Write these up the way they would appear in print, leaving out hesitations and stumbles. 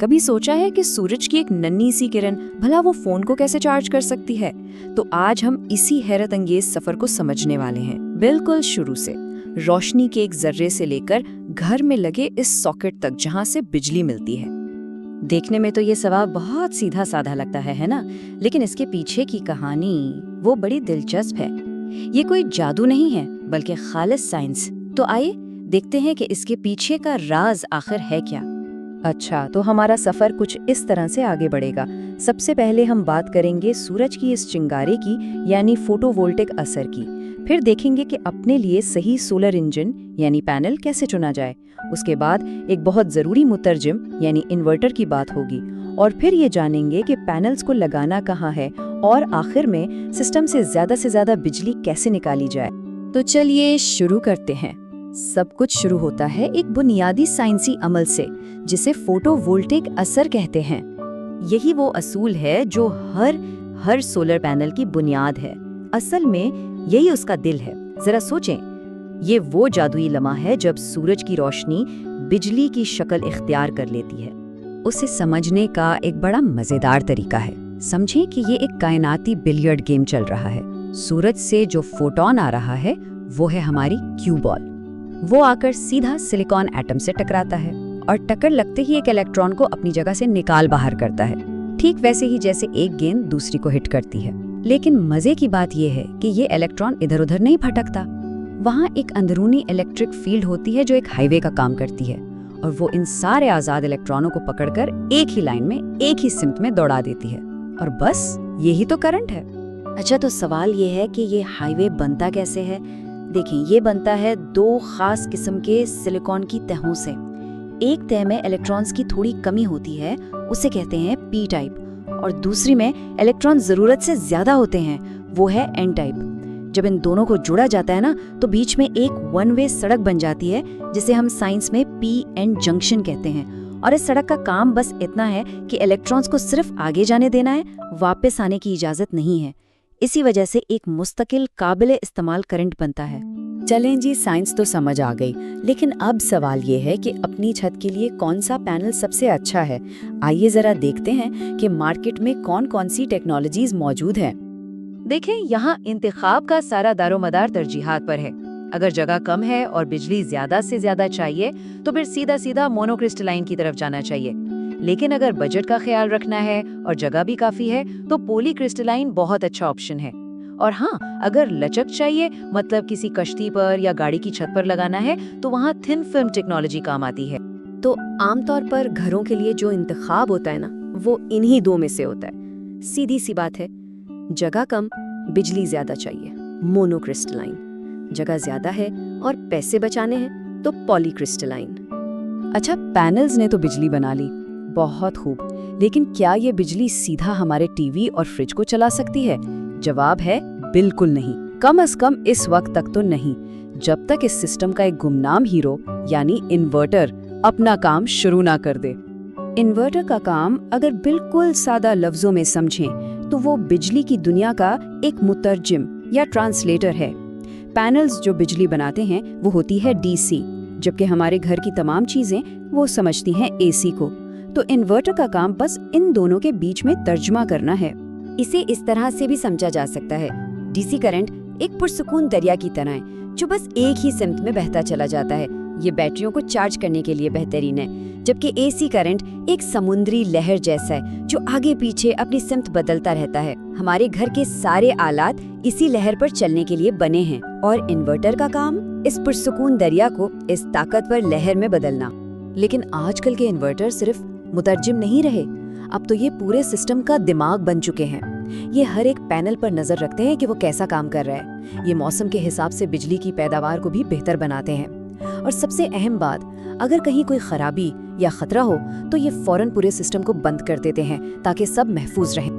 کبھی سوچا ہے کہ سورج کی ایک ننھی سی کرن بھلا وہ فون کو کیسے چارج کر سکتی ہے؟ تو آج ہم اسی حیرت انگیز سفر کو سمجھنے والے ہیں، بالکل شروع سے، روشنی کے ایک ذرے سے لے کر گھر میں لگے اس ساکٹ تک جہاں سے بجلی ملتی ہے۔ دیکھنے میں تو یہ سوال بہت سیدھا سادہ لگتا ہے نا؟ لیکن اس کے پیچھے کی کہانی وہ بڑی دلچسپ ہے۔ یہ کوئی جادو نہیں ہے بلکہ خالص سائنس۔ تو آئیے دیکھتے ہیں کہ اس کے پیچھے کا راز آخر ہے کیا۔ اچھا، تو ہمارا سفر کچھ اس طرح سے آگے بڑھے گا۔ سب سے پہلے ہم بات کریں گے سورج کی اس چنگارے کی، یعنی فوٹو وولٹک اثر کی۔ پھر دیکھیں گے کہ اپنے لیے صحیح سولر انجن یعنی پینل کیسے چنا جائے۔ اس کے بعد ایک بہت ضروری مترجم یعنی انورٹر کی بات ہوگی، اور پھر یہ جانیں گے کہ پینلز کو لگانا کہاں ہے، اور آخر میں سسٹم سے زیادہ بجلی کیسے نکالی جائے۔ تو چلیے شروع کرتے ہیں۔ سب کچھ شروع ہوتا ہے ایک بنیادی سائنسی عمل سے جسے فوٹو وولٹک اثر کہتے ہیں۔ یہی وہ اصول ہے جو ہر سولر پینل کی بنیاد ہے۔ اصل میں یہی اس کا دل ہے۔ ذرا سوچیں، یہ وہ جادوئی لمحہ ہے جب سورج کی روشنی بجلی کی شکل اختیار کر لیتی ہے۔ اسے سمجھنے کا ایک بڑا مزیدار طریقہ ہے۔ سمجھیں کہ یہ ایک کائناتی بلیئرڈ گیم چل رہا ہے۔ سورج سے جو فوٹون آ رہا ہے وہ ہے ہماری کیو بال۔ وہ آ کر سیدھا سلیکان ایٹم سے ٹکراتا ہے اور ٹکر لگتے ہی ایک الیکٹران کو اپنی جگہ سے نکال باہر کرتا ہے، ٹھیک ویسے ہی جیسے ایک گیند دوسری کو ہٹ کرتی ہے۔ لیکن مزے کی بات یہ ہے کہ یہ الیکٹران ادھر ادھر نہیں بھٹکتا۔ وہاں ایک اندرونی الیکٹرک فیلڈ ہوتی ہے جو ایک ہائی وے کا کام کرتی ہے، اور وہ ان سارے آزاد الیکٹرانوں کو پکڑ کر ایک ہی لائن میں ایک ہی سمت میں دوڑا دیتی ہے، اور بس یہی تو کرنٹ ہے۔ اچھا، تو سوال یہ ہے کہ یہ ہائی وے بنتا کیسے ہے؟ دیکھیں، یہ بنتا ہے دو خاص قسم کے سلیکان کی تہوں سے۔ ایک تہ میں الیکٹرانز کی تھوڑی کمی ہوتی ہے، اسے کہتے ہیں پی ٹائپ، اور دوسری میں الیکٹران ضرورت سے زیادہ ہوتے ہیں، وہ ہے این ٹائپ۔ جب ان دونوں کو جوڑا جاتا ہے نا، تو بیچ میں ایک ون وے سڑک بن جاتی ہے جسے ہم سائنس میں پی این جنکشن کہتے ہیں، اور اس سڑک کا کام بس اتنا ہے کہ الیکٹرانز کو صرف آگے جانے دینا ہے، واپس آنے کی اجازت نہیں ہے۔ اسی وجہ سے ایک مستقل قابل استعمال کرنٹ بنتا ہے۔ چلیں جی، سائنس تو سمجھ آ گئی، لیکن اب سوال یہ ہے کہ اپنی چھت کے لیے کون سا پینل سب سے اچھا ہے؟ آئیے ذرا دیکھتے ہیں کہ مارکیٹ میں کون سی ٹیکنالوجیز موجود ہیں۔ دیکھیں، یہاں انتخاب کا سارا دار و مدار ترجیحات پر ہے۔ اگر جگہ کم ہے اور بجلی زیادہ سے زیادہ چاہیے تو پھر سیدھا مونو کرسٹلائن کی طرف جانا چاہیے۔ لیکن اگر بجٹ کا خیال رکھنا ہے اور جگہ بھی کافی ہے تو پولی کرسٹلائن بہت اچھا آپشن ہے۔ اور ہاں، اگر لچک چاہیے، مطلب کسی کشتی پر یا گاڑی کی چھت پر لگانا ہے، تو وہاں تھن فلم ٹیکنالوجی کام آتی ہے۔ تو عام طور پر گھروں کے لیے جو انتخاب ہوتا ہے نا، وہ انہی دو میں سے ہوتا ہے۔ سیدھی سی بات ہے، جگہ کم، بجلی زیادہ چاہیے، مونو کرسٹلائن۔ جگہ زیادہ ہے اور پیسے بچانے ہیں تو پولی کرسٹلائن۔ اچھا، پینلز نے تو بجلی بنا لی، بہت خوب، لیکن کیا یہ بجلی سیدھا ہمارے ٹی وی اور فریج کو چلا سکتی ہے؟ جواب ہے بالکل نہیں، کم از کم اس وقت تک تو نہیں، جب تک اس سسٹم کا ایک گمنام ہیرو یعنی انورٹر اپنا کام شروع نہ کر دے۔ انورٹر کا کام اگر بالکل سادہ لفظوں میں سمجھیں تو وہ بجلی کی دنیا کا ایک مترجم یا ٹرانسلیٹر ہے۔ پینلز جو بجلی بناتے ہیں وہ ہوتی ہے ڈی سی، جبکہ ہمارے گھر کی تمام چیزیں وہ سمجھتی ہیں اے سی کو۔ تو انورٹر کا کام بس ان دونوں کے بیچ میں ترجمہ کرنا ہے۔ اسے اس طرح سے بھی سمجھا جا سکتا ہے، ڈی سی کرنٹ ایک پرسکون دریا کی طرح ہے جو بس ایک ہی سمت میں بہتا چلا جاتا ہے۔ یہ بیٹریوں کو چارج کرنے کے لیے بہترین ہے، جبکہ اے سی کرنٹ ایک سمندری لہر جیسا ہے جو آگے پیچھے اپنی سمت بدلتا رہتا ہے۔ ہمارے گھر کے سارے آلات اسی لہر پر چلنے کے لیے بنے ہیں، اور انورٹر کا کام اس پرسکون دریا کو اس طاقتور لہر میں بدلنا۔ لیکن آج کل کے انورٹر صرف مترجم نہیں رہے، اب تو یہ پورے سسٹم کا دماغ بن چکے ہیں۔ یہ ہر ایک پینل پر نظر رکھتے ہیں کہ وہ کیسا کام کر رہا ہے۔ یہ موسم کے حساب سے بجلی کی پیداوار کو بھی بہتر بناتے ہیں، اور سب سے اہم بات، اگر کہیں کوئی خرابی یا خطرہ ہو تو یہ فوراً پورے سسٹم کو بند کر دیتے ہیں تاکہ سب محفوظ رہیں۔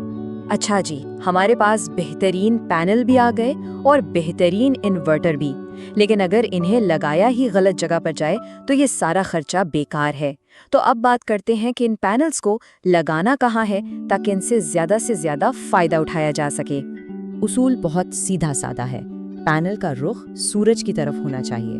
اچھا جی، ہمارے پاس بہترین پینل بھی آ گئے اور بہترین انورٹر بھی، لیکن اگر انہیں لگایا ہی غلط جگہ پر جائے تو یہ سارا خرچہ بیکار ہے۔ تو اب بات کرتے ہیں کہ ان پینلز کو لگانا کہاں ہے تاکہ ان سے زیادہ فائدہ اٹھایا جا سکے۔ اصول بہت سیدھا سادہ ہے، پینل کا رخ سورج کی طرف ہونا چاہیے،